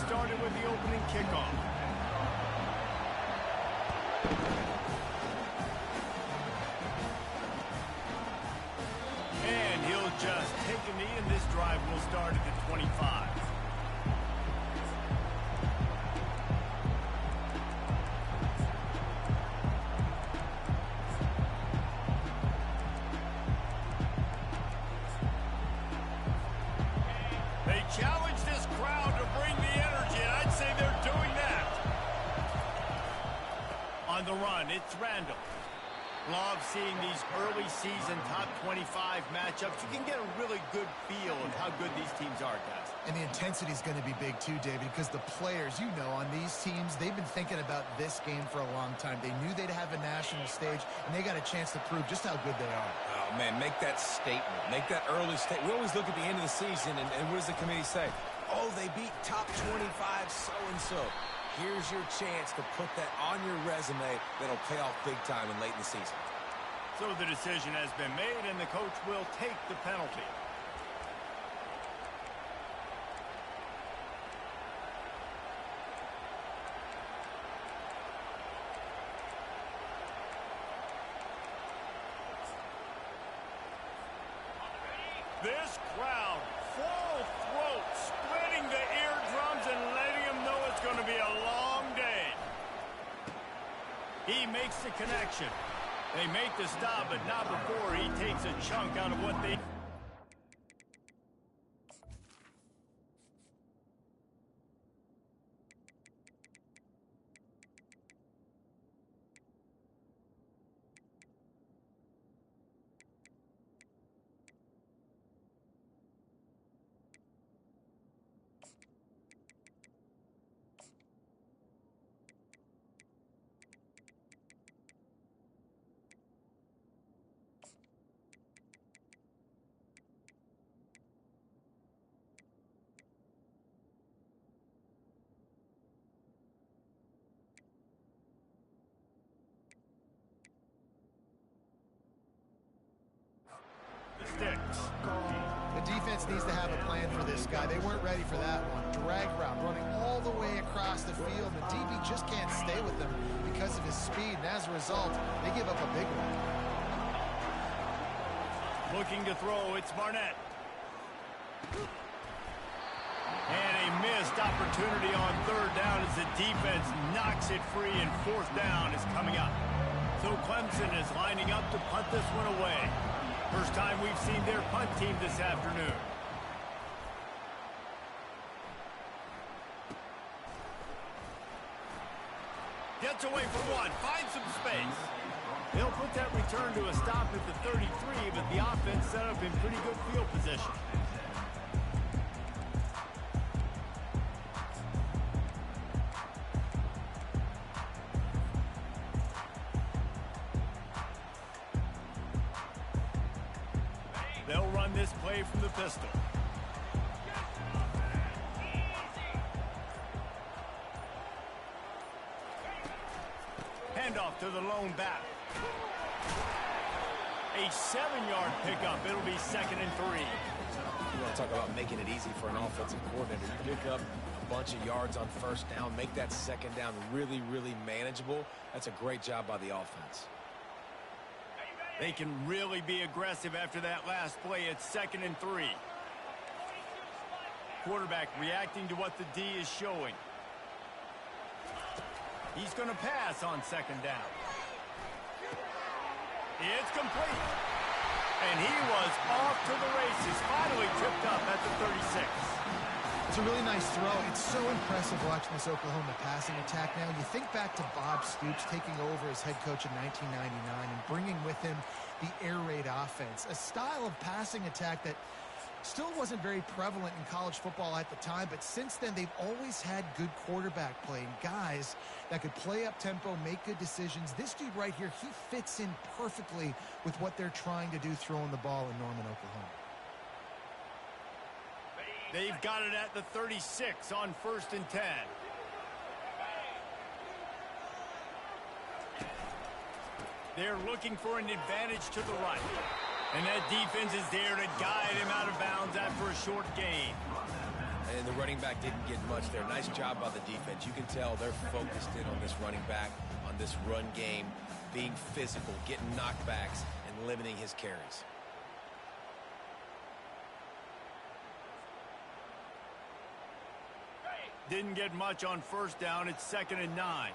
started with the opening kickoff. And he'll just take a knee, and this drive will start at the 25. They challenge this crowd to bring the energy, and I'd say they're doing that. On the run, it's Randall. Love seeing these early season top 25 matchups. You can get a really good feel of how good these teams are, guys. And the intensity is going to be big too, David, because the players, on these teams, they've been thinking about this game for a long time. They knew they'd have a national stage, and they got a chance to prove just how good they are. Oh, man, make that statement. Make that early statement. We always look at the end of the season, and what does the committee say? Oh, they beat top 25 so-and-so. Here's your chance to put that on your resume that'll pay off big time and late in the season. So the decision has been made, and the coach will take the penalty. This crowd, full throat, splitting the eardrums and letting them know it's going to be a long day. He makes the connection. They make the stop, but not before he takes a chunk out of what they... The defense needs to have a plan for this guy. They weren't ready for that one. Drag route, running all the way across the field. The DB just can't stay with them because of his speed, and as a result, they give up a big one. Looking to throw, it's Barnett. And a missed opportunity on third down as the defense knocks it free, and fourth down is coming up. So Clemson is lining up to punt this one away. First time we've seen their punt team this afternoon. Gets away for one, finds some space. They'll put that return to a stop at the 33, but the offense set up in pretty good field position. They'll run this play from the pistol. Handoff to the lone back. A 7-yard pickup. It'll be 2nd and 3. You want to talk about making it easy for an offensive coordinator. You pick up a bunch of yards on first down, make that second down really, really manageable. That's a great job by the offense. They can really be aggressive after that last play. It's 2nd and 3. Quarterback reacting to what the D is showing. He's going to pass on 2nd down. It's complete. And he was off to the races. Finally tripped up at the 36. It's a really nice throw. It's so impressive watching this Oklahoma passing attack now. You think back to Bob Stoops taking over as head coach in 1999 and bringing with him the air raid offense, a style of passing attack that still wasn't very prevalent in college football at the time, but since then they've always had good quarterback play and guys that could play up tempo, make good decisions. This dude right here, he fits in perfectly with what they're trying to do throwing the ball in Norman, Oklahoma. They've got it at the 36 on 1st and 10. They're looking for an advantage to the right. And that defense is there to guide him out of bounds after a short gain. And the running back didn't get much there. Nice job by the defense. You can tell they're focused in on this running back, on this run game, being physical, getting knockbacks, and limiting his carries. Didn't get much on first down. It's 2nd and 9.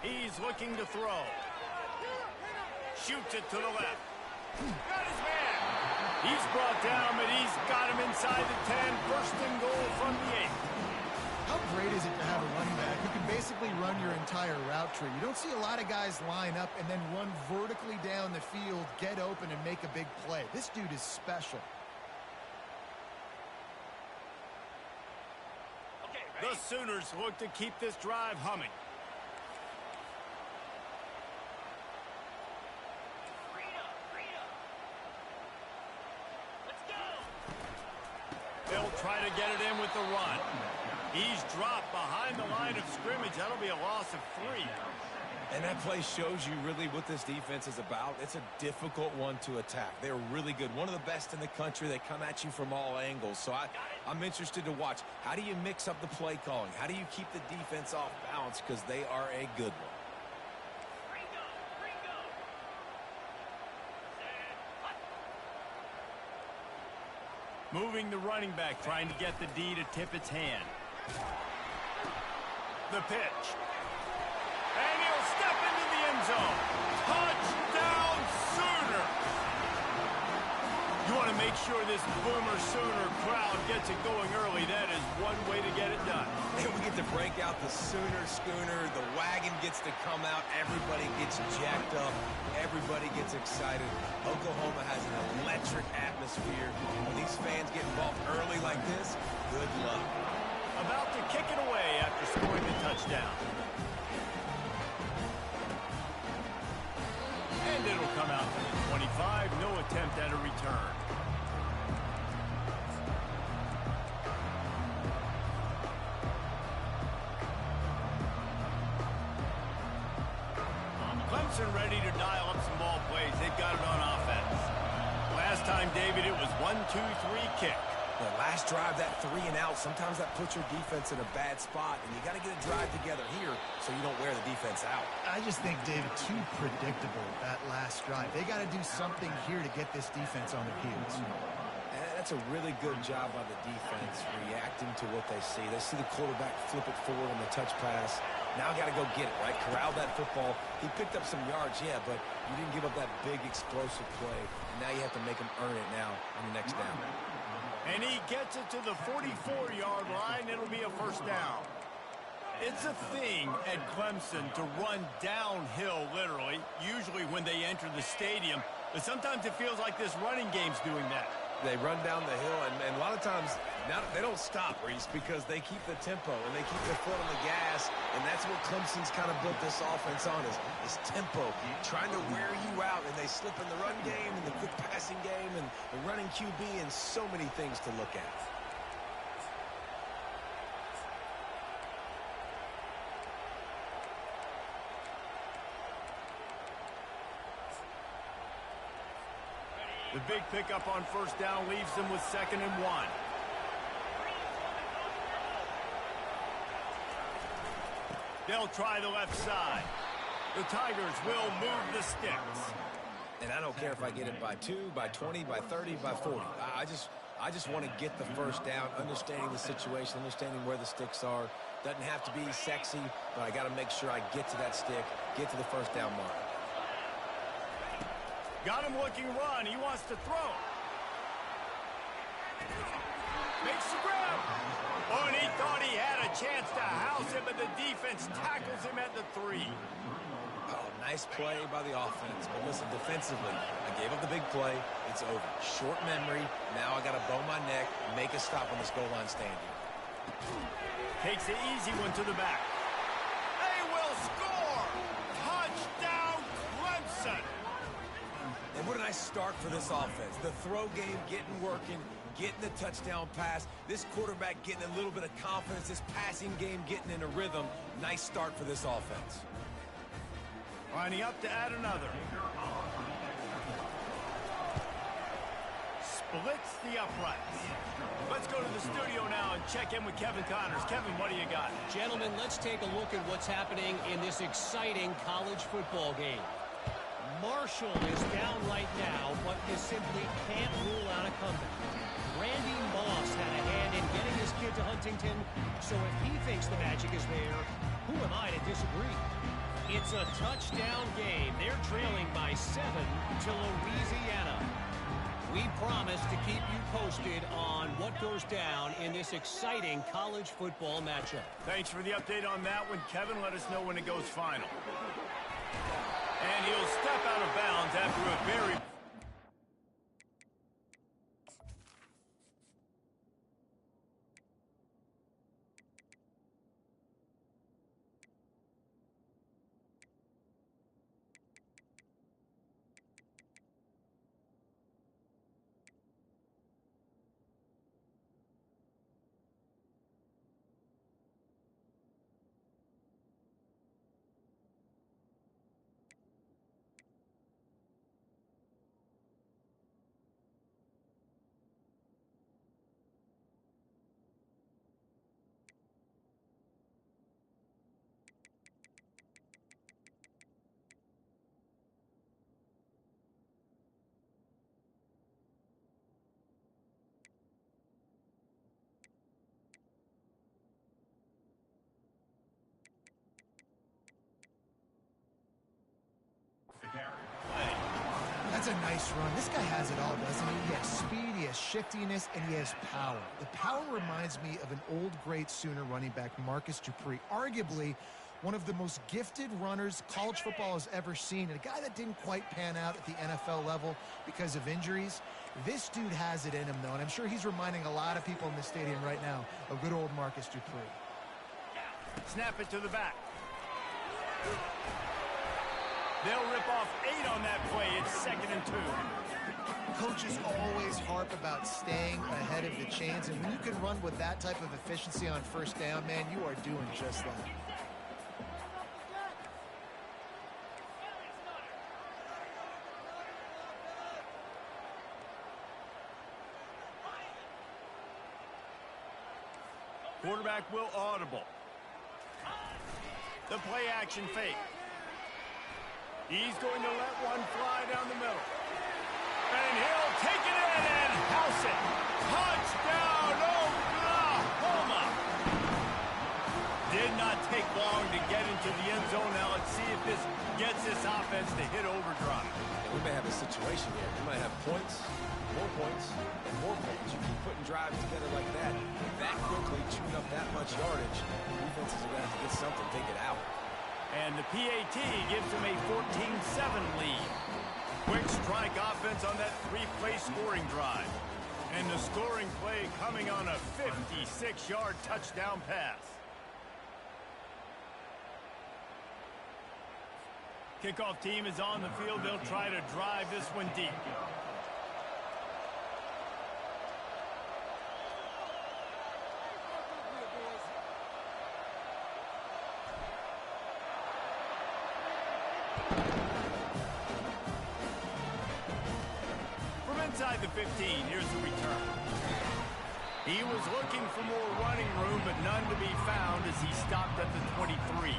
He's looking to throw. Shoots it to the left. Got his man. He's brought down, but he's got him inside the 10. First and goal from the 8. How great is it to have a running back who can basically run your entire route tree? You don't see a lot of guys line up and then run vertically down the field, get open, and make a big play. This dude is special. The Sooners look to keep this drive humming. They'll try to get it in with the run. He's dropped behind the line of scrimmage. That'll be a loss of 3. And that play shows you really what this defense is about. It's a difficult one to attack. They're really good. One of the best in the country. They come at you from all angles. So I'm interested to watch. How do you mix up the play calling? How do you keep the defense off balance? Because they are a good one. Moving the running back, trying to get the D to tip its hand. The pitch. And he'll step into the end zone. Touchdown, Sooner! You want to make sure this Boomer Sooner crowd gets it going early. That is one way to get it done. And we get to break out the Sooner schooner. The wagon gets to come out. Everybody gets jacked up. Everybody gets excited. Oklahoma has an electric atmosphere. When these fans get involved early like this, good luck. About to kick it away after scoring the touchdown. And it'll come out to the 25. No attempt at a return. Clemson ready to dial up some ball plays. They've got it on offense. Last time, David, it was 1-2-3 kick. The last drive, that 3 and out, sometimes that puts your defense in a bad spot, and you got to get a drive together here so you don't wear the defense out. I just think, David, too predictable, that last drive. They got to do something here to get this defense on their heels. And that's a really good job by the defense, reacting to what they see. They see the quarterback flip it forward on the touch pass. Now got to go get it, right? Corral that football. He picked up some yards, yeah, but you didn't give up that big explosive play. And now you have to make him earn it now on the next down. And he gets it to the 44-yard line. It'll be a first down. It's a thing at Clemson to run downhill, literally, usually when they enter the stadium. But sometimes it feels like this running game's doing that. They run down the hill, and a lot of times now they don't stop, Reese, because they keep the tempo and they keep their foot on the gas, and that's what Clemson's kind of built this offense on is tempo, trying to wear you out, and they slip in the run game and the quick passing game and the running QB and so many things to look at. The big pickup on first down leaves them with 2nd and 1. They'll try the left side. The Tigers will move the sticks. And I don't care if I get it by 2, by 20, by 30, by 40. I just want to get the first down, understanding the situation, understanding where the sticks are. Doesn't have to be sexy, but I got to make sure I get to that stick, get to the first down mark. Got him looking run. He wants to throw. Makes the grab. Oh, and he thought he had a chance to house him, but the defense tackles him at the 3. Oh, nice play by the offense. But listen, defensively, I gave up the big play. It's over. Short memory. Now I got to bow my neck, make a stop on this goal line stand here. Takes the easy one to the back. They will score. Touchdown, Clemson. And what a nice start for this offense. The throw game getting working, getting the touchdown pass. This quarterback getting a little bit of confidence. This passing game getting in a rhythm. Nice start for this offense. Lining up to add another. blitz the uprights. Let's go to the studio now and check in with Kevin Connors. Kevin, what do you got? Gentlemen, let's take a look at what's happening in this exciting college football game. Marshall is down right now, but you simply can't rule out a comeback. Randy Moss had a hand in getting his kid to Huntington, so if he thinks the magic is there, who am I to disagree? It's a touchdown game. They're trailing by 7 to Louisiana. We promise to keep you posted on what goes down in this exciting college football matchup. Thanks for the update on that one, Kevin. Let us know when it goes final. And he'll step out of bounds after a very... That's a nice run. This guy has it all, doesn't he? He has speed, he has shiftiness, and he has power. The power reminds me of an old, great Sooner running back, Marcus Dupree, arguably one of the most gifted runners college football has ever seen, and a guy that didn't quite pan out at the NFL level because of injuries. This dude has it in him, though, and I'm sure he's reminding a lot of people in the stadium right now of good old Marcus Dupree. Snap it to the back. They'll rip off 8 on that play. It's 2nd and 2. Coaches always harp about staying ahead of the chains, and when you can run with that type of efficiency on first down, man, you are doing just that. Quarterback will audible. The play action fake. He's going to let one fly down the middle. And he'll take it in and house it. Touchdown, Oklahoma! Did not take long to get into the end zone. Now let's see if this gets this offense to hit overdrive. We may have a situation here. We might have points, and more points. You keep putting drives together like that quickly, chewing up that much yardage. Defenses are going to have to get something, take it out. And the PAT gives them a 14-7 lead. Quick strike offense on that 3-play scoring drive. And the scoring play coming on a 56-yard touchdown pass. Kickoff team is on the field. They'll try to drive this one deep. Inside the 15, here's the return. He was looking for more running room, but none to be found as he stopped at the 23.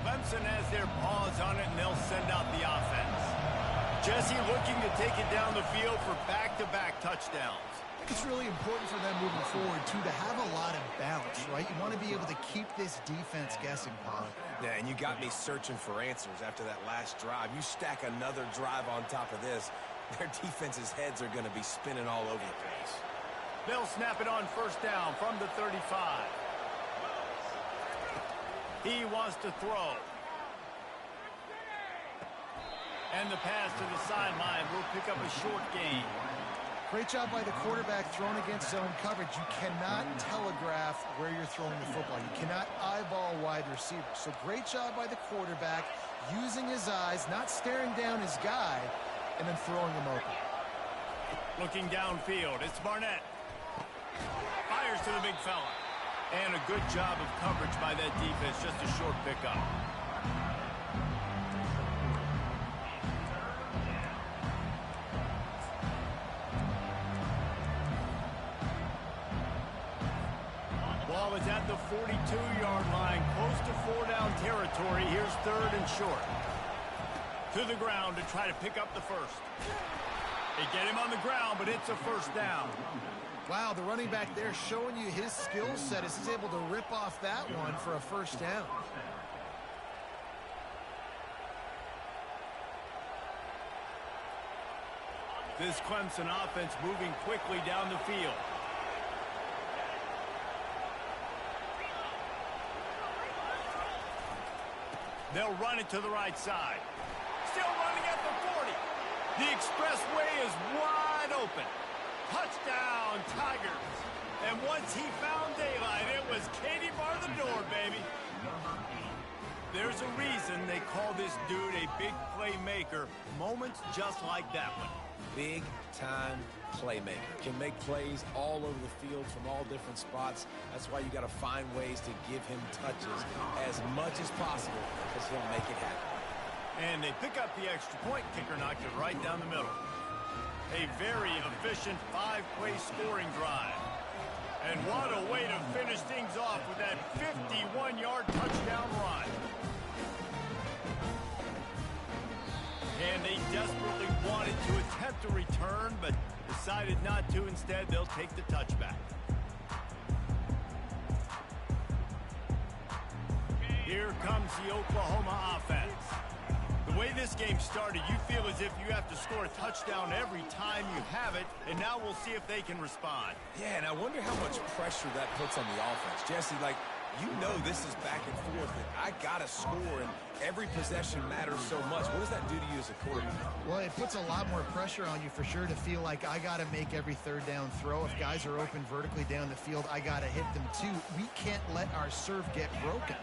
Clemson has their paws on it, and they'll send out the offense. Jesse looking to take it down the field for back-to-back touchdowns. I think it's really important for them moving forward, too, to have a lot of bounce, right? You want to be able to keep this defense guessing, Paul. Yeah, and you got me searching for answers after that last drive. You stack another drive on top of this, their defense's heads are going to be spinning all over the place. They'll snap it on first down from the 35. He wants to throw. And the pass to the sideline will pick up a short gain. Great job by the quarterback thrown against zone coverage. You cannot telegraph where you're throwing the football. You cannot eyeball wide receivers. So great job by the quarterback using his eyes, not staring down his guy, and then throwing him open. Looking downfield, it's Barnett. Fires fires to the big fella. And a good job of coverage by that defense. Just a short pickup. Ball is at the 42-yard line, close to 4-down territory. Here's 3rd and short. To the ground to try to pick up the first. They get him on the ground, but it's a first down. Wow, the running back there showing you his skill set as he's able to rip off that one for a first down. This Clemson offense moving quickly down the field. They'll run it to the right side. Still running at the 40. The expressway is wide open. Touchdown, Tigers. And once he found daylight, it was Katie bar the door, baby. There's a reason they call this dude a big playmaker. Moments just like that one. Big-time playmaker. Can make plays all over the field from all different spots. That's why you got to find ways to give him touches as much as possible because he'll make it happen. And they pick up the extra point. Kicker knocked it right down the middle. A very efficient 5-play scoring drive. And what a way to finish things off with that 51-yard touchdown run. And they desperately wanted to attempt a return, but decided not to. Instead, they'll take the touchback. Here comes the Oklahoma offense. The way this game started, you feel as if you have to score a touchdown every time you have it, and now we'll see if they can respond. Yeah, and I wonder how much pressure that puts on the offense. Jesse, like, you know this is back and forth, and I got to score, and every possession matters so much. What does that do to you as a quarterback? Well, it puts a lot more pressure on you for sure to feel like I got to make every 3rd down throw. If guys are open vertically down the field, I got to hit them too. We can't let our serve get broken.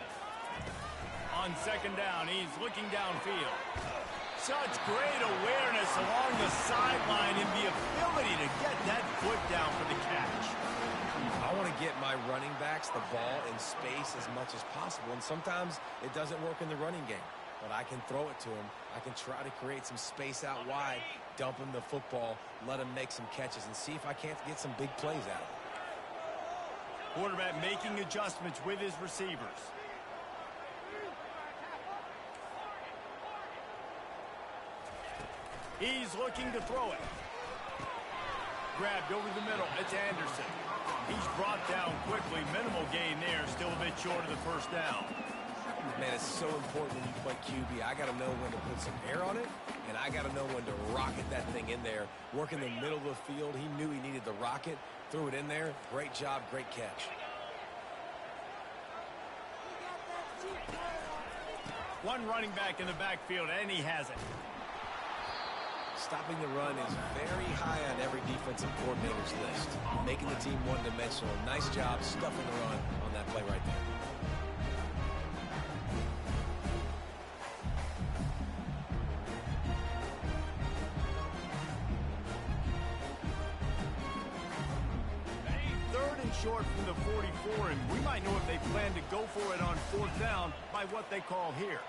On 2nd down, he's looking downfield. Such great awareness along the sideline and the ability to get that foot down for the catch. I want to get my running backs the ball in space as much as possible, and sometimes it doesn't work in the running game, but I can throw it to them. I can try to create some space out wide, dump him the football, let him make some catches, and see if I can't get some big plays out of him. Quarterback making adjustments with his receivers. He's looking to throw it. Grabbed over the middle. It's Anderson. He's brought down quickly. Minimal gain there. Still a bit short of the first down. Man, it's so important when you play QB. I got to know when to put some air on it, and I got to know when to rocket that thing in there. Work in the middle of the field. He knew he needed the rocket. Threw it in there. Great job. Great catch. One running back in the backfield, and he has it. Stopping the run is very high on every defensive coordinator's list. Making the team one-dimensional. Nice job stuffing the run on that play right there. Third and short from the 44, and we might know if they plan to go for it on 4th down by what they call here.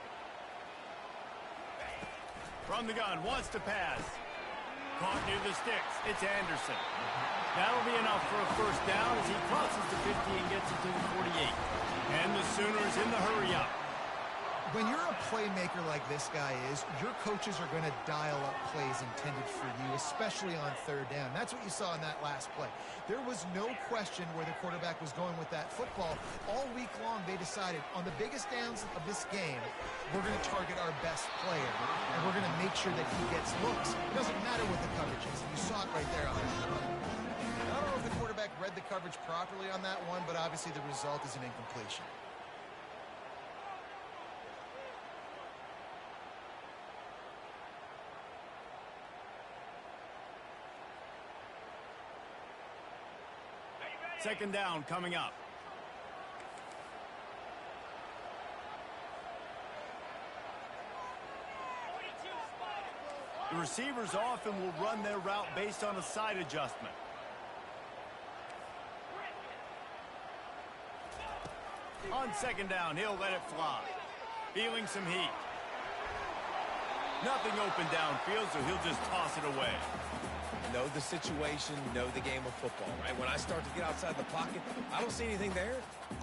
From the gun, wants to pass. Caught near the sticks. It's Anderson. That'll be enough for a first down as he crosses the 50 and gets it to the 48. And the Sooners in the hurry-up. When you're a playmaker like this guy is, your coaches are going to dial up plays intended for you, especially on 3rd down. That's what you saw in that last play. There was no question where the quarterback was going with that football. All week long, they decided on the biggest downs of this game, we're going to target our best player, and we're going to make sure that he gets looks. It doesn't matter what the coverage is. You saw it right there on that run. I don't know if the quarterback read the coverage properly on that one, but obviously the result is an incompletion. Second down coming up. The receivers often will run their route based on a side adjustment. On second down, he'll let it fly. Feeling some heat. Nothing open downfield, so he'll just toss it away. Know the situation, know the game of football, right? When I start to get outside the pocket, I don't see anything there.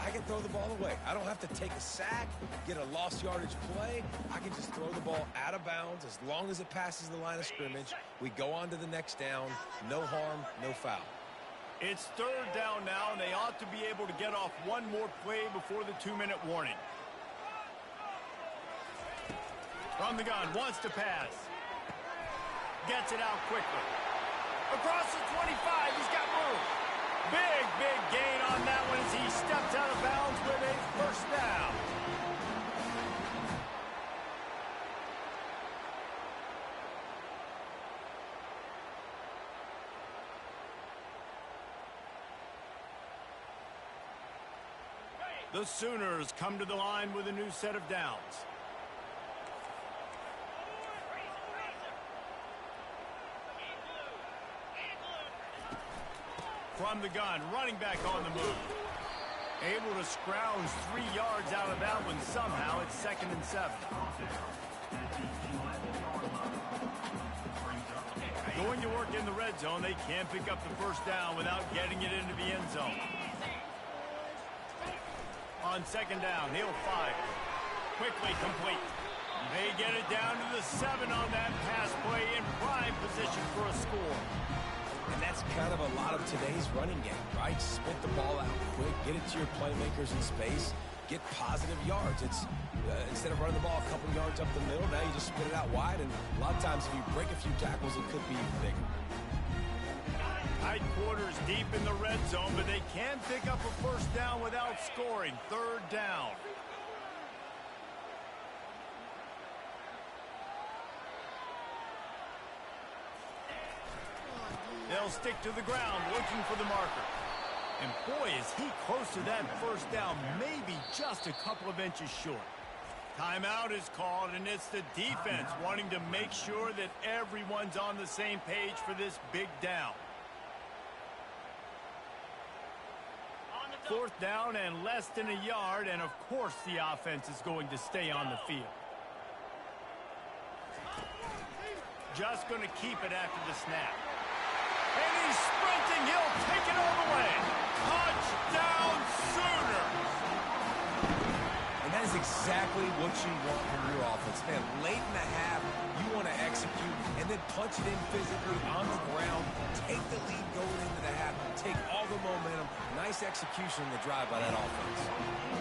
I can throw the ball away. I don't have to take a sack, get a lost yardage play. I can just throw the ball out of bounds as long as it passes the line of scrimmage. We go on to the next down. No harm, no foul. It's third down now, and they ought to be able to get off one more play before the 2-minute warning. From the gun, wants to pass. Gets it out quickly. Across the 25, he's got room. Big gain on that one as he steps out of bounds with a first down. The Sooners come to the line with a new set of downs. From the gun, running back on the move. Able to scrounge 3 yards out of that one somehow. It's 2nd and 7. Going to work in the red zone. They can't pick up the first down without getting it into the end zone. On second down, he'll fire. Quickly complete. They get it down to the 7 on that pass play in prime position for a score. And that's kind of a lot of today's running game, right? Spit the ball out quick, get it to your playmakers in space, get positive yards. It's instead of running the ball a couple yards up the middle, now you just spit it out wide, and a lot of times if you break a few tackles, it could be even bigger. Tight quarters deep in the red zone, but they can pick up a first down without scoring. Third down. They'll stick to the ground looking for the marker. And boy, is he close to that first down, maybe just a couple of inches short. Timeout is called, and it's the defense wanting to make sure that everyone's on the same page for this big down. Fourth down and less than a yard, and of course the offense is going to stay on the field. Just going to keep it after the snap. And he's sprinting. He'll take it all the way. Touchdown Sooners! And that is exactly what you want from your offense. Man, late in the half, you want to execute and then punch it in physically on the ground, take the lead going into the half, take all the momentum. Nice execution in the drive by that offense.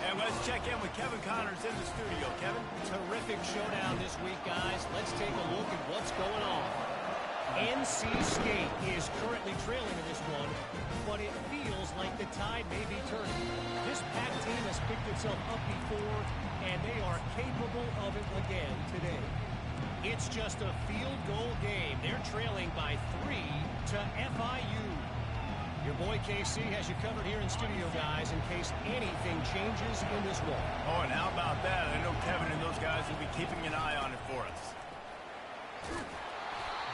And let's check in with Kevin Connors in the studio. Kevin? Terrific showdown this week, guys. Let's take a look at what's going on. NC State is currently trailing in this one, but it feels like the tide may be turning. This Pac team has picked itself up before, and they are capable of it again today. It's just a field goal game. They're trailing by 3 to FIU. Your boy KC has you covered here in studio, guys, in case anything changes in this one. Oh, and how about that? I know Kevin and those guys will be keeping an eye on it for us.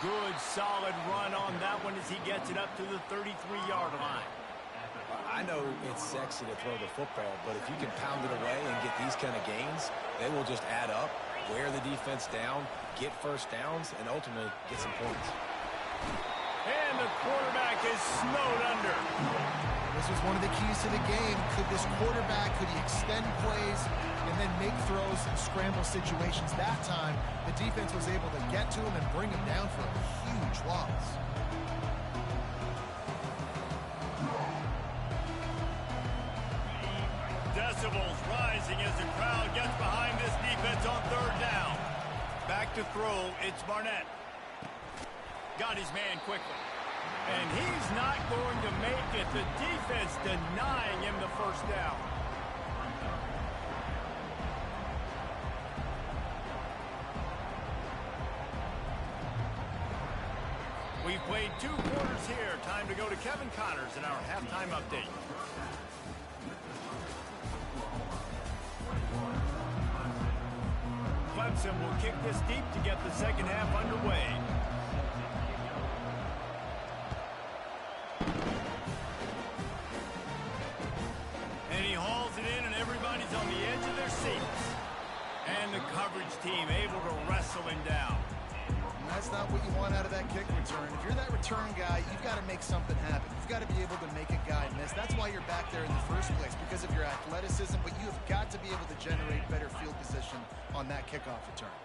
Good, solid run on that one as he gets it up to the 33-yard line. I know it's sexy to throw the football, but if you can pound it away and get these kind of gains, they will just add up, wear the defense down, get first downs, and ultimately get some points. And the quarterback is snowed under. This was one of the keys to the game. Could this quarterback, could he extend plays and then make throws in scramble situations? That time, the defense was able to get to him and bring him down for a huge loss. Decibels rising as the crowd gets behind this defense on third down. Back to throw, it's Barnett. Got his man quickly. And he's not going to make it. The defense denying him the first down. We've played 2 quarters here. Time to go to Kevin Connors in our halftime update. Clemson will kick this deep to get the second half underway. And he hauls throws it in, and everybody's on the edge of their seats. And the coverage team able to wrestle him down. And that's not what you want out of that kick return. If you're that return guy, you've got to make something happen. You've got to be able to make a guy miss. That's why you're back there in the first place, because of your athleticism, but you have got to be able to generate better field position on that kickoff return.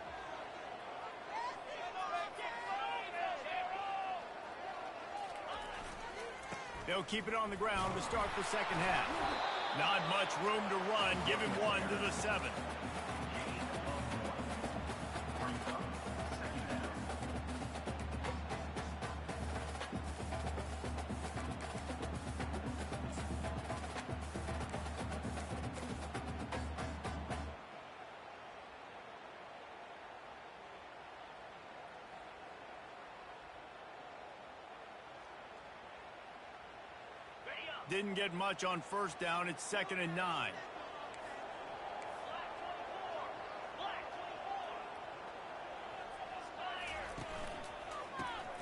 They'll keep it on the ground to start the second half. Not much room to run. Give him 1 to the 7. Didn't get much on first down. It's 2nd and 9.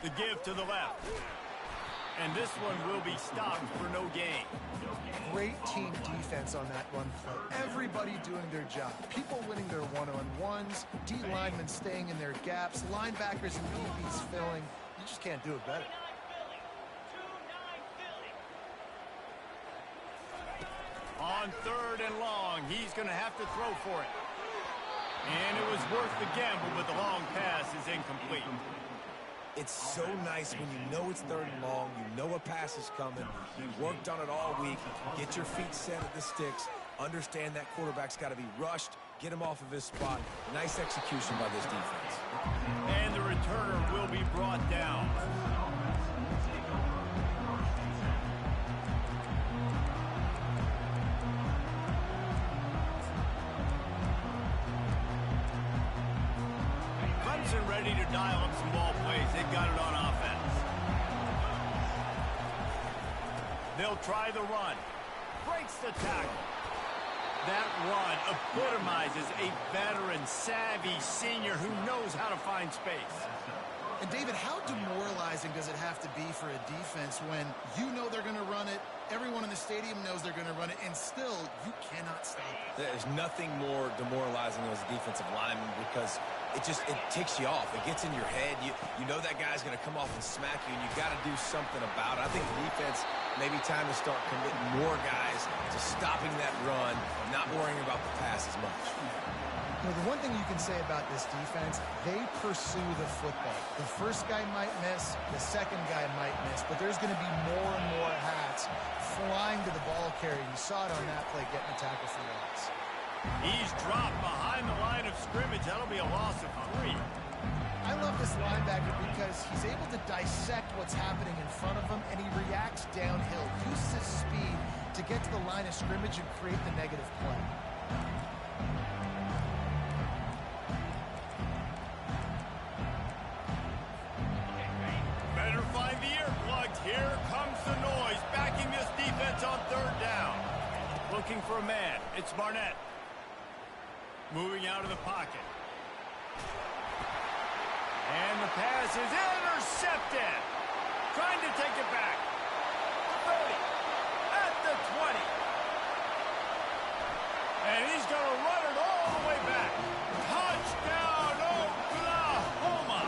The give to the left. And this one will be stopped for no gain. Great team defense on that run play. Everybody doing their job. People winning their one-on-ones, D linemen staying in their gaps, linebackers and DBs filling. You just can't do it better. On 3rd and long, he's going to have to throw for it. And it was worth the gamble, but the long pass is incomplete. It's so nice when you know it's 3rd and long, you know a pass is coming, you worked on it all week, get your feet set at the sticks, understand that quarterback's got to be rushed, get him off of his spot. Nice execution by this defense. And the returner will be brought down. Ready to dial up some ball plays. They've got it on offense. They'll try the run. Breaks the tackle. That run epitomizes a veteran, savvy senior who knows how to find space. And David, how demoralizing does it have to be for a defense when you know they're going to run it, everyone in the stadium knows they're going to run it, and still you cannot stop it? There's nothing more demoralizing as a defensive lineman because it ticks you off. It gets in your head. You know that guy's going to come off and smack you, and you've got to do something about it. I think the defense, maybe time to start committing more guys to stopping that run, not worrying about the pass as much. You know, the one thing you can say about this defense, they pursue the football. The first guy might miss, the second guy might miss, but there's going to be more and more hats flying to the ball carrier. You saw it on that play, getting a tackle for loss. He's dropped behind the line of scrimmage. That'll be a loss of 3. I love this linebacker because he's able to dissect what's happening in front of him, and he reacts downhill, uses his speed to get to the line of scrimmage and create the negative play. Better find the earplugs. Here comes the noise, backing this defense on 3rd down. Looking for a man. It's Barnett. Moving out of the pocket. And the pass is intercepted. Trying to take it back. 30. At the 20. And he's going to run it all the way back. Touchdown, Oklahoma.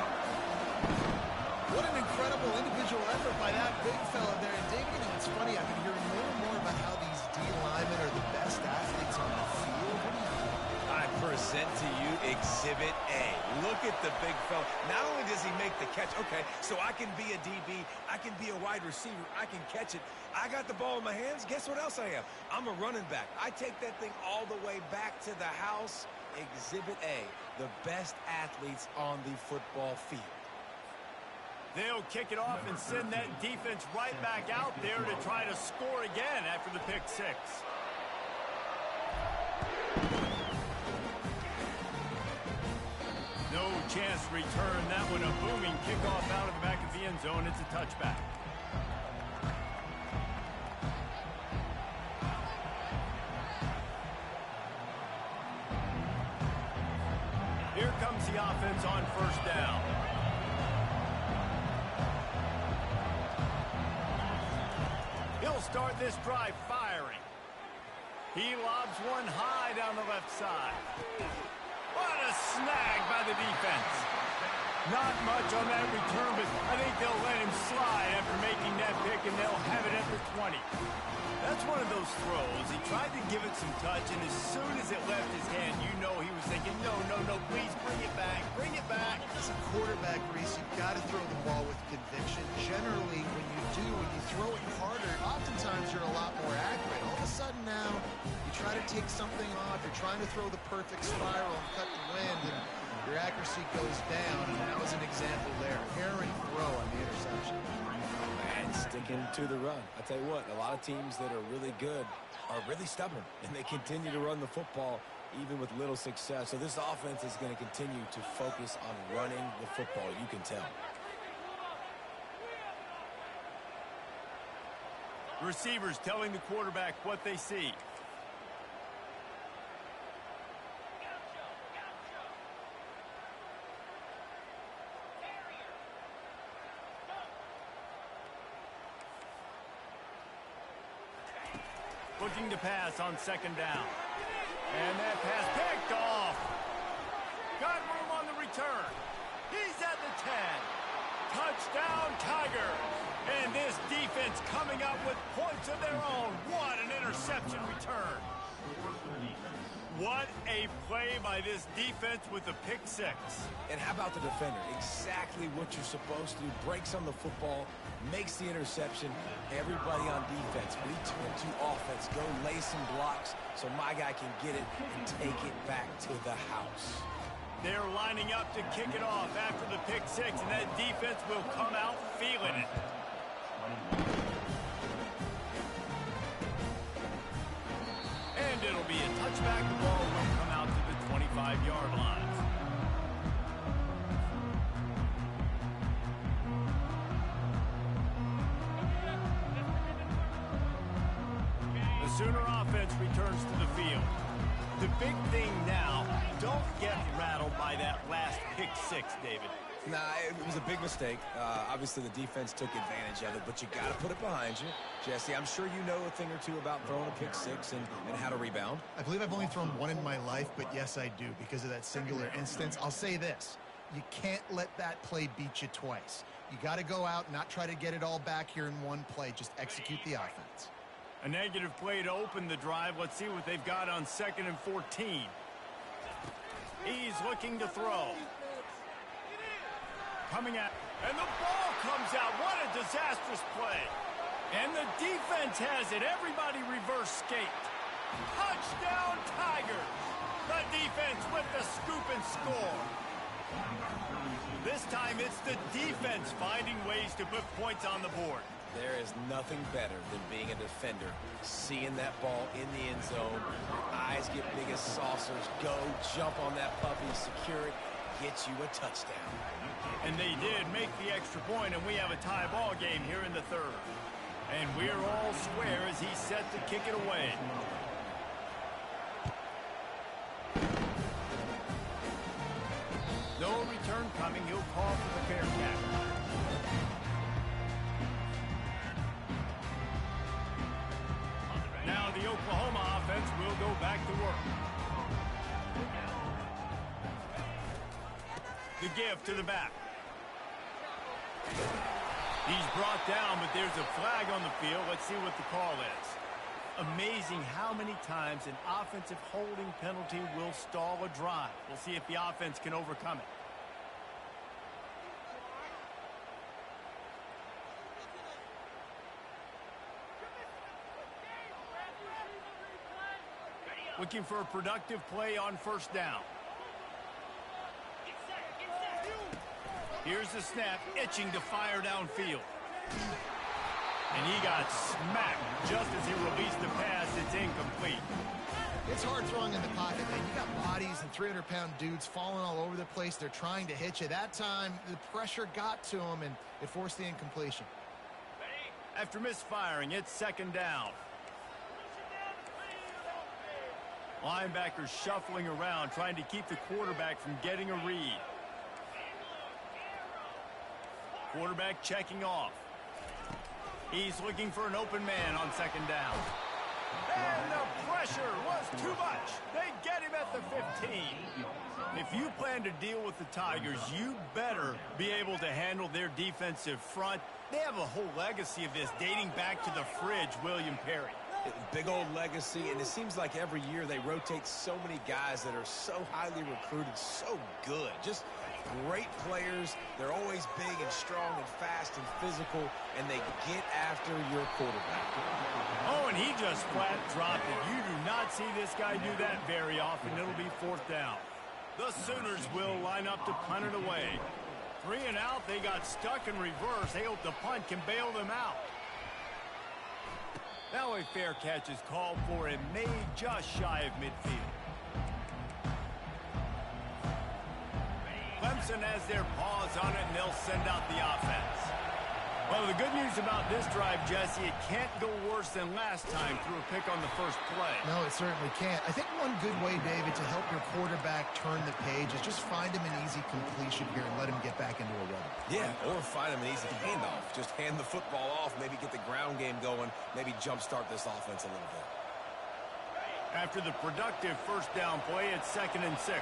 What an incredible individual effort by that big fella there. And Dave, you know, it's funny. I've been hearing more and more about how these D linemen are the best athletes on the field. What do you think? I present to you Exhibit A. Look at the big fella. Not only does he make the catch, okay, so I can be a DB, I can be a wide receiver, I can catch it. I got the ball in my hands. Guess what else I am? I'm a running back. I take that thing all the way back to the house. Exhibit A, the best athletes on the football field. They'll kick it off and send that defense right back out there to try to score again after the pick 6. No chance to return that one. A booming kickoff out of the back of the end zone. It's a touchback. Here comes the offense on 1st down. He'll start this drive firing. He lobs one high down the left side. What a snag by the defense. Not much on that return, but I think they'll let him slide after making that pick, and they'll have it at the 20. That's one of those throws. He tried to give it some touch, and as soon as it left his hand, you know he was thinking, no, please bring it back, bring it back. As a quarterback, Reese, you've got to throw the ball with conviction. Generally, when you throw it harder, oftentimes you're a lot more accurate. All of a sudden now, you try to take something off, you're trying to throw the perfect spiral and cut the wind, and your accuracy goes down, and that was an example there. Errant throw on the interception. And sticking to the run. I tell you what, a lot of teams that are really good are really stubborn, and they continue to run the football even with little success. So this offense is going to continue to focus on running the football, you can tell. Receivers telling the quarterback what they see. Looking to pass on second down. And that pass picked off. Got room on the return. He's at the 10. Touchdown, Tiger. And this defense coming up with points of their own. What an interception return. What a play by this defense with the pick six. And how about the defender? Exactly what you're supposed to do. Breaks on the football, makes the interception. Everybody on defense, we turn to offense. Go lay some blocks so my guy can get it and take it back to the house. They're lining up to kick it off after the pick six, and that defense will come out feeling it. And it'll be a touchback. The ball will come out to the 25-yard line. The Sooner offense returns to the field. The big thing now, don't get rattled by that last pick six, David. Nah, it was a big mistake. Obviously, the defense took advantage of it, but you got to put it behind you. Jesse, I'm sure you know a thing or two about throwing a pick six and how to rebound. I believe I've only thrown one in my life, but yes, I do because of that singular instance. I'll say this. You can't let that play beat you twice. You got to go out and not try to get it all back here in one play. Just execute the offense. A negative play to open the drive. Let's see what they've got on 2nd and 14. He's looking to throw. Coming out, and the ball comes out. What a disastrous play. And the defense has it. Everybody reverse skate. Touchdown, Tigers. The defense with the scoop and score. This time it's the defense finding ways to put points on the board. There is nothing better than being a defender, seeing that ball in the end zone, eyes get big as saucers, go, jump on that puppy, secure it, get you a touchdown. And they did make the extra point, and we have a tie ball game here in the third. And we're all square as he's set to kick it away. No return coming. He'll call for the Bearcat. Now the Oklahoma offense will go back to work. The give to the back. He's brought down, but there's a flag on the field. Let's see what the call is. Amazing how many times an offensive holding penalty will stall a drive. We'll see if the offense can overcome it. Looking for a productive play on first down. Here's the snap, itching to fire downfield. And he got smacked just as he released the pass. It's incomplete. It's hard throwing in the pocket, man. You got bodies and 300-pound dudes falling all over the place. They're trying to hit you. That time, the pressure got to him, and it forced the incompletion. After misfiring, it's second down. Linebackers shuffling around, trying to keep the quarterback from getting a read. Quarterback checking off. He's looking for an open man on second down. And the pressure too much. They get him at the 15. If you plan to deal with the Tigers, you better be able to handle their defensive front. They have a whole legacy of this dating back to the fridge, William Perry. Big old legacy, and it seems like every year they rotate so many guys that are so highly recruited, so good. Just great players. They're always big and strong and fast and physical, and they get after your quarterback. Oh, and he just flat dropped it. You do not see this guy do that very often. It'll be 4th down. The Sooners will line up to punt it away. 3 and out. They got stuck in reverse. They hope the punt can bail them out. Now a fair catch is called for and made just shy of midfield. Clemson has their paws on it, and they'll send out the offense. Well, the good news about this drive, Jesse, it can't go worse than last time through a pick on the first play. No, it certainly can't. I think one good way, David, to help your quarterback turn the page is just find him an easy completion here and let him get back into a rhythm. Yeah, or find him an easy handoff. Just hand the football off, maybe get the ground game going, maybe jumpstart this offense a little bit. After the productive first down play, it's 2nd and 6.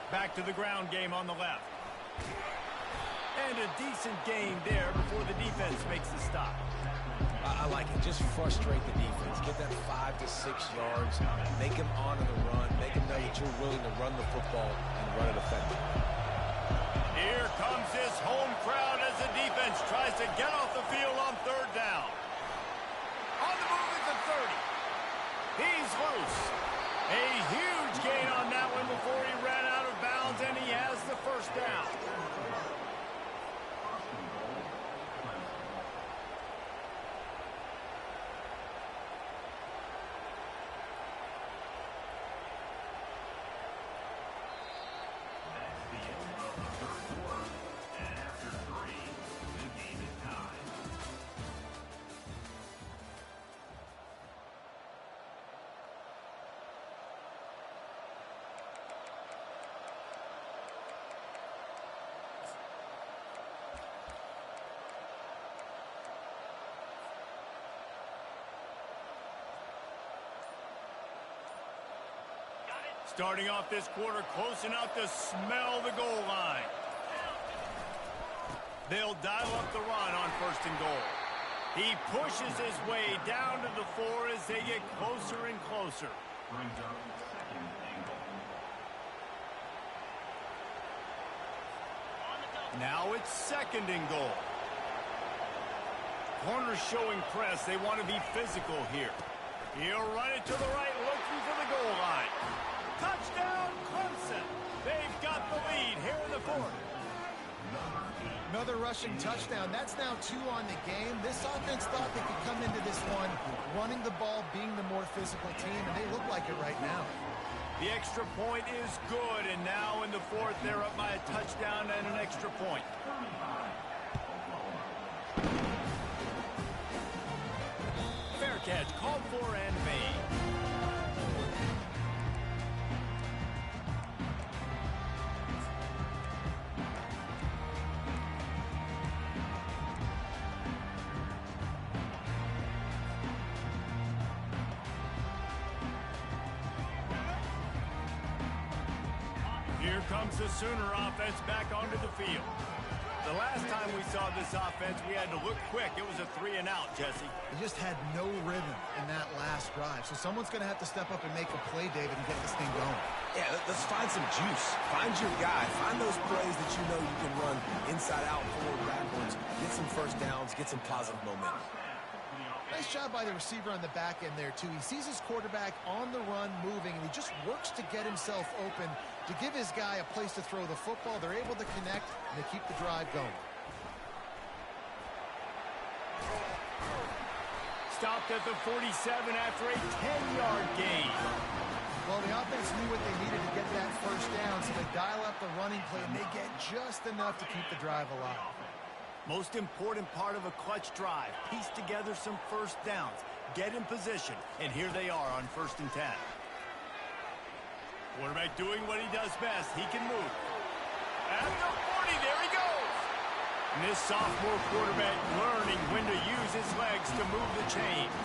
Back to the ground game on the left. And a decent gain there before the defense makes the stop. I like it. Just frustrate the defense. Get that 5 to 6 yards. Make them honor the run. Make them know that you're willing to run the football and run it effectively. Here comes this home crowd as the defense tries to get off the field on 3rd down. On the move at the 30. He's loose. A huge gain on that one before he ran out of bounds, and he has the first down. Starting off this quarter close enough to smell the goal line. They'll dial up the run on 1st and goal. He pushes his way down to the 4 as they get closer and closer. Now it's 2nd and goal. Corners showing press. They want to be physical here. He'll run it to the right, looking for the goal line. Touchdown, Clemson. They've got the lead here in the 4th. Another rushing touchdown. That's now 2 on the game. This offense thought they could come into this one running the ball, being the more physical team, and they look like it right now. The extra point is good, and now in the 4th, they're up by a touchdown and an extra point. Fair catch called for and made. Here comes the Sooner offense back onto the field. The last time we saw this offense, we had to look quick. It was a 3 and out, Jesse. They just had no rhythm in that last drive. So someone's going to have to step up and make a play, David, and get this thing going. Yeah, let's find some juice. Find your guy. Find those plays that you know you can run inside out, forward, backwards. Get some first downs. Get some positive momentum. Nice job by the receiver on the back end there, too. He sees his quarterback on the run moving, and he just works to get himself open to give his guy a place to throw the football. They're able to connect, and they keep the drive going. Stopped at the 47 after a 10-yard gain. Well, the offense knew what they needed to get that first down, so they dial up the running play, and they get just enough to keep the drive alive. Most important part of a clutch drive, piece together some first downs, get in position, and here they are on 1st and 10. Quarterback doing what he does best. He can move. At the 40, there he goes. And this sophomore quarterback learning when to use his legs to move the chains.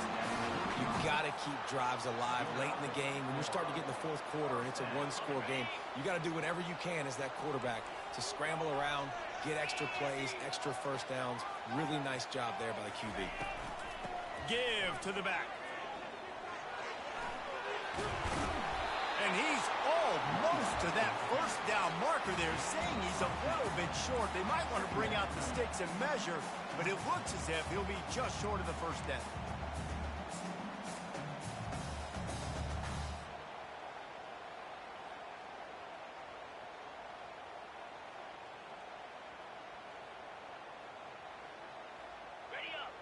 You got to keep drives alive late in the game. When you're starting to get in the fourth quarter and it's a one-score game, you got to do whatever you can as that quarterback to scramble around, get extra plays, extra first downs. Really nice job there by the QB. Give to the back. And he's almost to that first down marker there, saying he's a little bit short. They might want to bring out the sticks and measure, but it looks as if he'll be just short of the first down.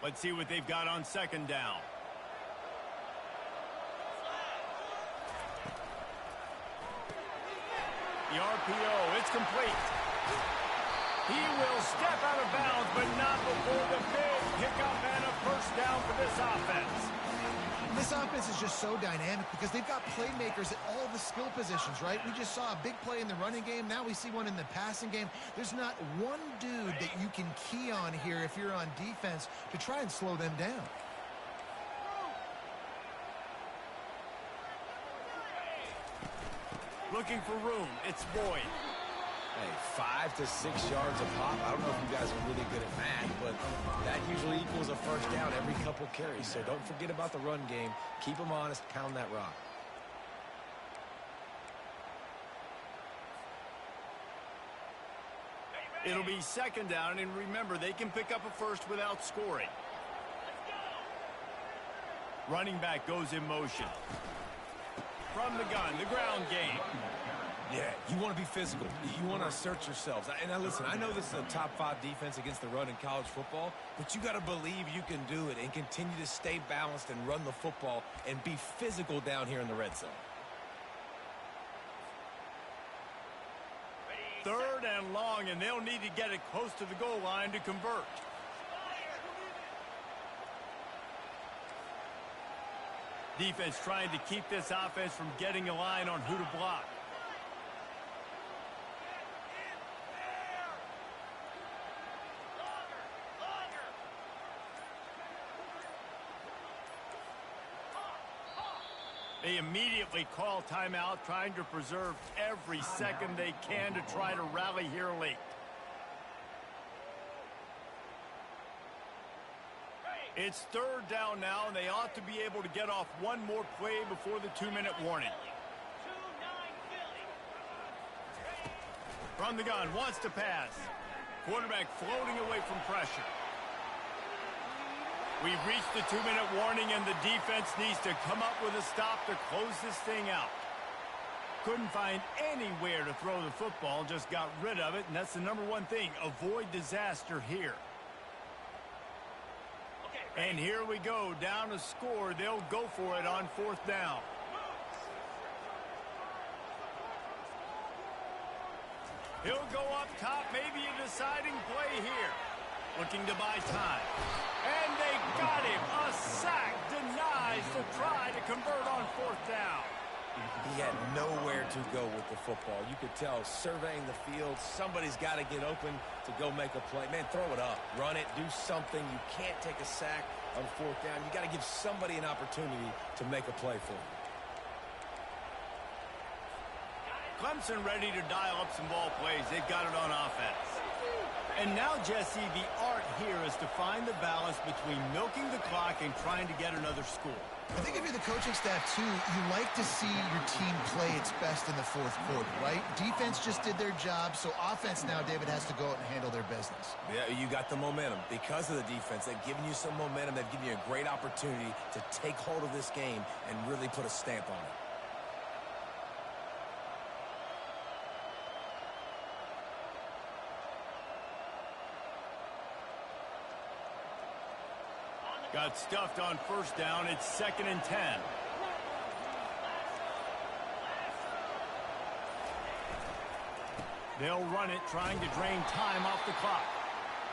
Let's see what they've got on second down. The RPO, it's complete. He will step out of bounds, but not before the big pickup and a first down for this offense. This offense is just so dynamic because they've got playmakers at all the skill positions, right? We just saw a big play in the running game. Now we see one in the passing game. There's not one dude that you can key on here if you're on defense to try and slow them down. Looking for room, it's Boyd. Hey, 5 to 6 yards a pop. I don't know if you guys are really good at math, but that usually equals a first down every couple carries. So don't forget about the run game. Keep them honest. Pound that rock. It'll be second down, and remember, they can pick up a first without scoring. Running back goes in motion. From the gun, the ground game. Yeah, you want to be physical. You want to assert yourselves. And now listen, I know this is a top 5 defense against the run in college football, but you got to believe you can do it and continue to stay balanced and run the football and be physical down here in the red zone. Third and long, and they'll need to get it close to the goal line to convert. Defense trying to keep this offense from getting a line on who to block. They immediately call timeout, trying to preserve every second they can to try to rally here late. It's third down now, and they ought to be able to get off one more play before the 2-minute warning. From the gun, wants to pass. Quarterback floating away from pressure. We've reached the 2-minute warning, and the defense needs to come up with a stop to close this thing out. Couldn't find anywhere to throw the football, just got rid of it, and that's the number one thing. Avoid disaster here. And here we go, down a score. They'll go for it on fourth down. He'll go up top, maybe a deciding play here. Looking to buy time. And they got him. A sack denies the try to convert on fourth down. He had nowhere to go with the football. You could tell, surveying the field, somebody's got to get open to go make a play. Man, throw it up. Run it. Do something. You can't take a sack on fourth down. You got to give somebody an opportunity to make a play for him. Clemson ready to dial up some ball plays. They've got it on offense. And now, Jesse, the art here is to find the balance between milking the clock and trying to get another score. I think if you're the coaching staff, too, you like to see your team play its best in the fourth quarter, right? Defense just did their job, so offense now, David, has to go out and handle their business. Yeah, you got the momentum. Because of the defense, they've given you some momentum. They've given you a great opportunity to take hold of this game and really put a stamp on it. Got stuffed on first down. It's 2nd and 10. They'll run it, trying to drain time off the clock.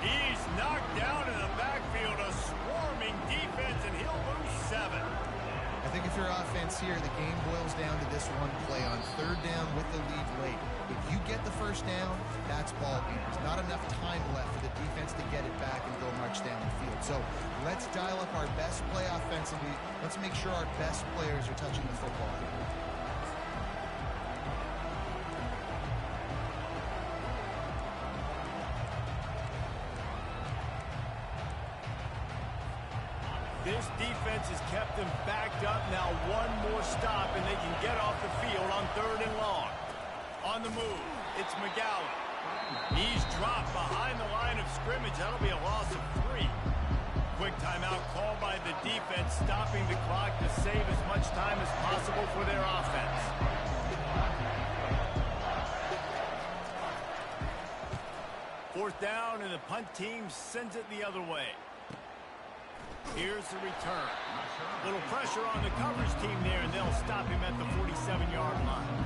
He's knocked down in the backfield. A swarming defense, and he'll lose 7. I think if you're offense here, the game boils down to this one play on third down with the lead late. If you get the first down, that's ball game. There's not enough time left for the defense to get it back and go march down the field. So let's dial up our best play offensively. Let's make sure our best players are touching the football here. This defense has kept them backed up. Now one more stop, and they can get off the field on 3rd and long. On the move, it's McGowan. He's dropped behind the line of scrimmage. That'll be a loss of 3. Quick timeout called by the defense, stopping the clock to save as much time as possible for their offense. Fourth down, and the punt team sends it the other way. Here's the return. Little pressure on the coverage team there, and they'll stop him at the 47-yard line.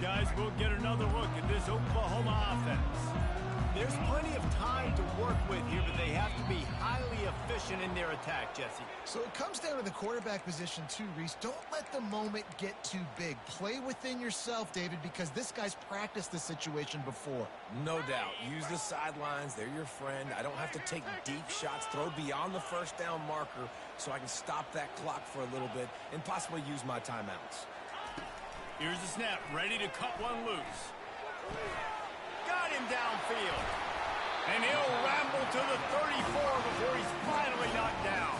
Guys, we'll get another look at this Oklahoma offense. There's plenty of time to work with here, but they have to be highly efficient in their attack, Jesse. So it comes down to the quarterback position too, Reese. Don't let the moment get too big. Play within yourself, David, because this guy's practiced this situation before. No doubt. Use the sidelines. They're your friend. I don't have to take deep shots, throw beyond the first down marker so I can stop that clock for a little bit and possibly use my timeouts. Here's the snap, ready to cut one loose. Got him downfield. And he'll ramble to the 34 before he's finally knocked down.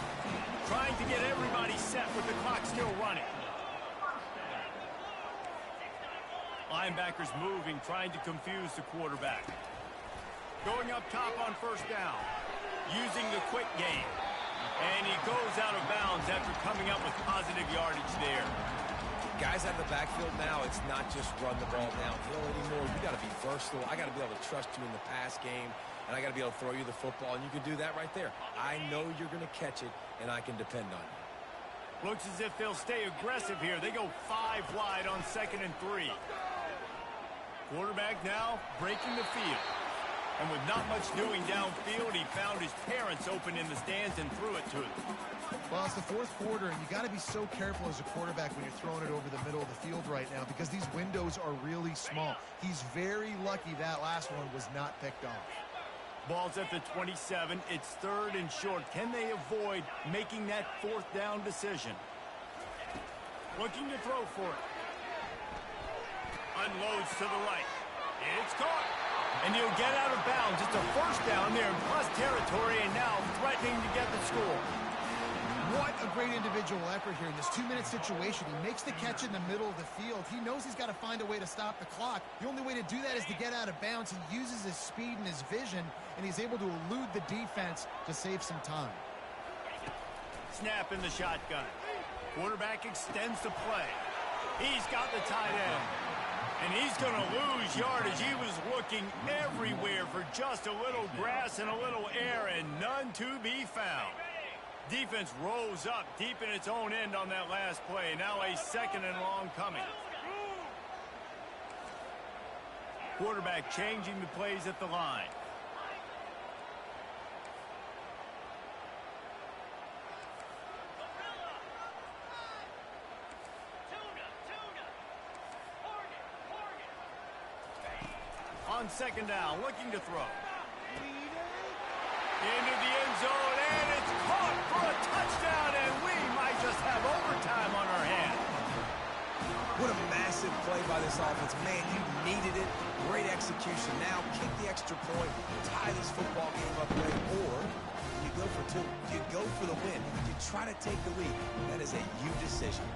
Trying to get everybody set with the clock still running. Linebackers moving, trying to confuse the quarterback. Going up top on first down. Using the quick game. And he goes out of bounds after coming up with positive yardage there. Guys out of the backfield now, it's not just run the ball downhill anymore. You got to be versatile. I got to be able to trust you in the pass game, and I got to be able to throw you the football, and you can do that right there. I know you're going to catch it, and I can depend on you. Looks as if they'll stay aggressive here. They go 5 wide on 2nd and 3. Quarterback now breaking the field. And with not much doing downfield, he found his parents open in the stands and threw it to them. Well, it's the 4th quarter, and you got to be so careful as a quarterback when you're throwing it over the middle of the field right now because these windows are really small. He's very lucky that last one was not picked off. Ball's at the 27. It's 3rd and short. Can they avoid making that 4th down decision? Looking to throw for it. Unloads to the right. It's caught. And he'll get out of bounds. It's a first down there in plus territory, and now threatening to get the score. What a great individual effort here in this 2-minute situation. He makes the catch in the middle of the field. He knows he's got to find a way to stop the clock. The only way to do that is to get out of bounds. He uses his speed and his vision, and he's able to elude the defense to save some time. Snap in the shotgun. Quarterback extends the play. He's got the tight end. And he's going to lose yardage. He was looking everywhere for just a little grass and a little air, and none to be found. Defense rolls up deep in its own end on that last play. Now a 2nd and long coming. Quarterback changing the plays at the line. On 2nd down, looking to throw. Into the end zone, and it's caught for a touchdown, and we might just have overtime on our hands. What a massive play by this offense. Man, you needed it. Great execution. Now kick the extra point, tie this football game up late, or you go for 2. You go for the win. You try to take the lead. That is a you decision.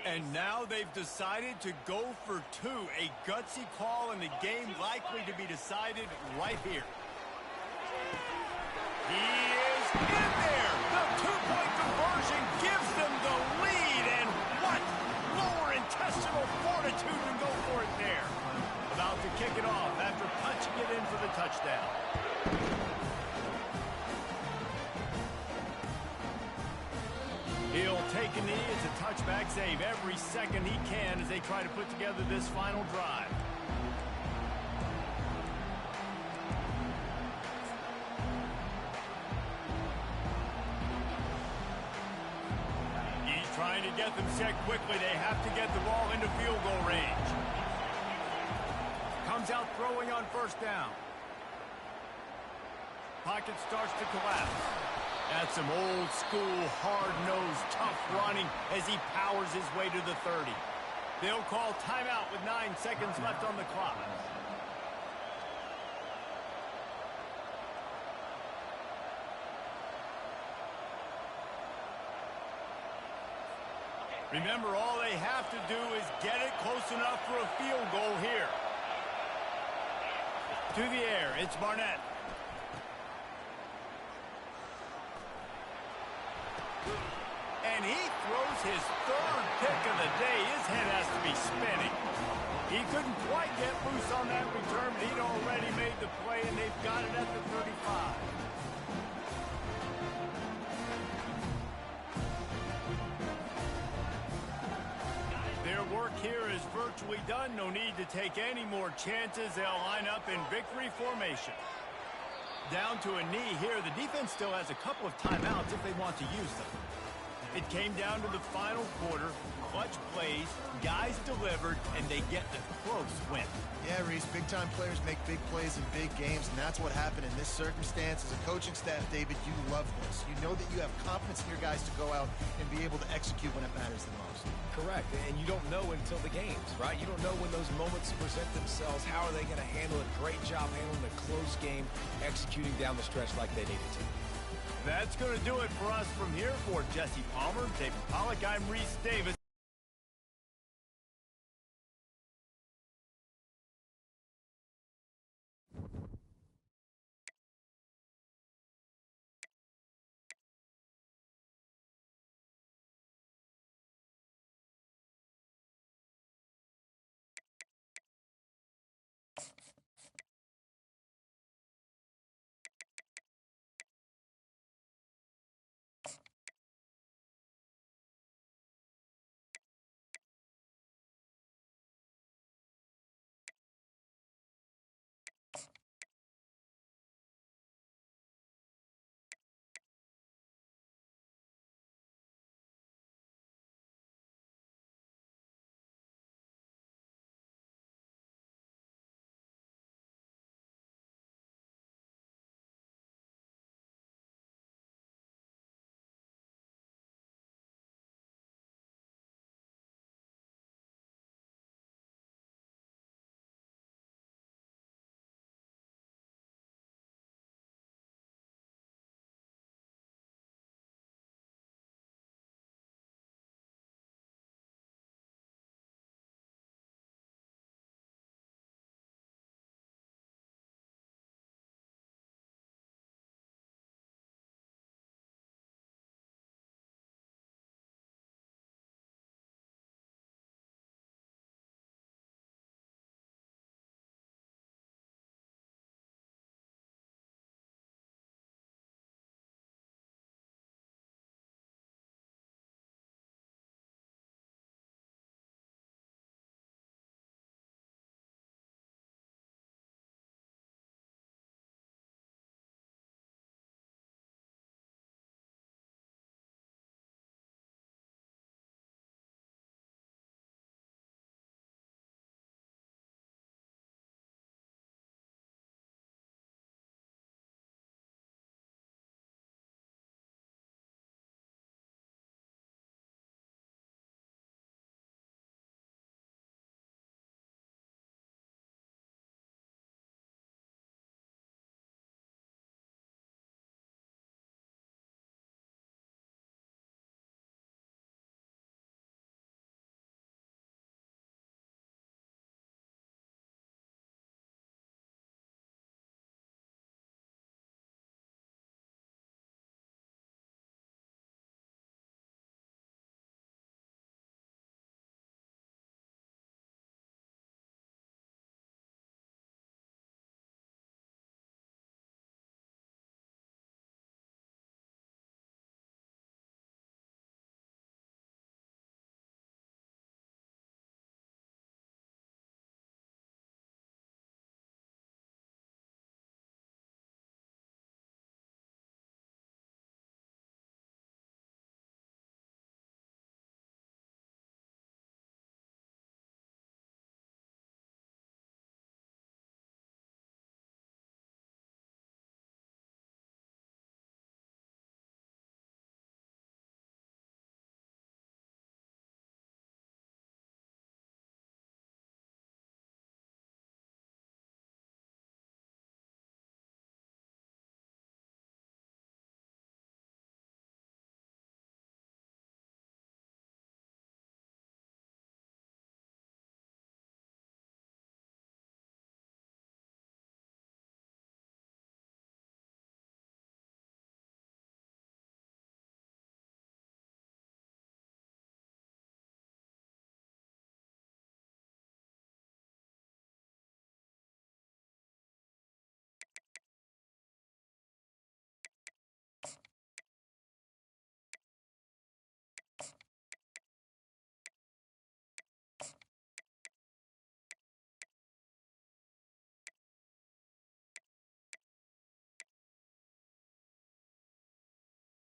And now they've decided to go for 2. A gutsy call, and the game likely to be decided right here. He is in there. The 2-point conversion gives them the lead. And what lower intestinal fortitude to go for it there. About to kick it off after punching it in for the touchdown. take a knee. It's a touchback save every second he can as they try to put together this final drive. He's trying to get them set quickly. They have to get the ball into field goal range. Comes out throwing on first down. Pocket starts to collapse. That's some old school, hard-nosed, tough running as he powers his way to the 30. They'll call timeout with 9 seconds left on the clock. Remember, all they have to do is get it close enough for a field goal here. To the air, it's Barnett. And he throws his third pick of the day. His head has to be spinning. He couldn't quite get loose on that return, but he'd already made the play, and they've got it at the 35. Their work here is virtually done. No need to take any more chances. They'll line up in victory formation. Down to a knee here. The defense still has a couple of timeouts if they want to use them. It came down to the final quarter. Clutch plays, guys delivered, and they get the close win. Yeah, Reese, big-time players make big plays in big games, and that's what happened in this circumstance. As a coaching staff, David, you love this. You know that you have confidence in your guys to go out and be able to execute when it matters the most. Correct, and you don't know until the games, right? You don't know when those moments present themselves. How are they going to handle it? Great job handling a close game, executing down the stretch like they needed to. That's going to do it for us from here. For Jesse Palmer, David Pollack, I'm Reese Davis.